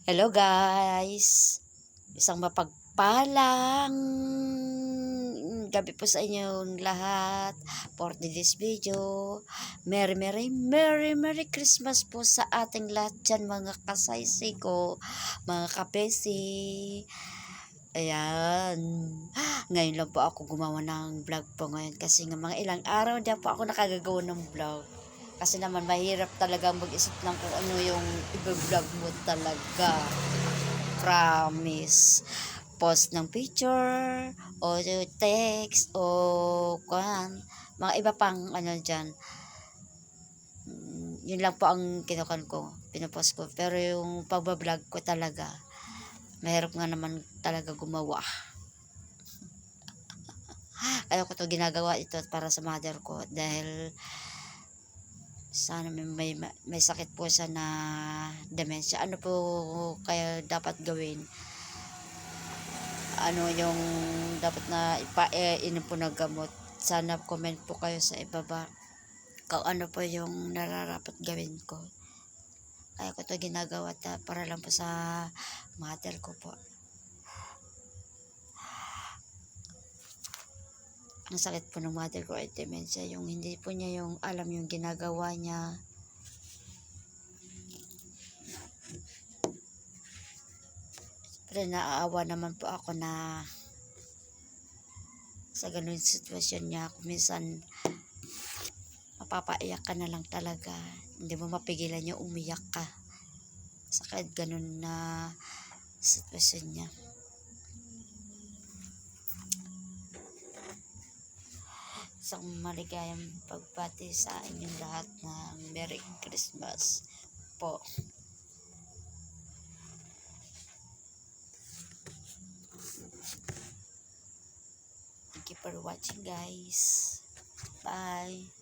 Hello guys! Isang mapagpalang gabi po sa inyong lahat for this video. Merry Christmas po sa ating lahat dyan mga kasaysay ko, mga kapesi. Ayan. Ngayon lang po ako gumawa ng vlog po ngayon kasi nga mga ilang araw na po ako nakagagawa ng vlog. Kasi naman mahirap talaga mag-isip ng kung ano yung i-vlog mo talaga. Promise. Post ng picture, o text, o mga iba pang ano dyan. Yun lang po ang kinukan ko, pinopost ko. Pero yung pagbablog ko talaga, mahirap nga naman talaga gumawa. Kaya ko to ginagawa ito para sa mother ko dahil sana may sakit po siya na dementia. Ano po kaya dapat gawin? Ano yung dapat na inom po na gamot? Sana comment po kayo sa ibaba kung ano po yung nararapat gawin ko. Kaya ko to ginagawa para lang po sa mother ko po. Ang sakit po ng mother ko ay dementia, yung hindi po niya yung alam yung ginagawa niya. Pero naaawa naman po ako na sa ganun sitwasyon niya. Kung minsan mapapaiyak ka na lang talaga, hindi mo mapigilan yung umiyak ka sa kahit ganun na sitwasyon niya. Isang maligayang pagbati sa inyong lahat ng Merry Christmas po. Thank you for watching guys. Bye.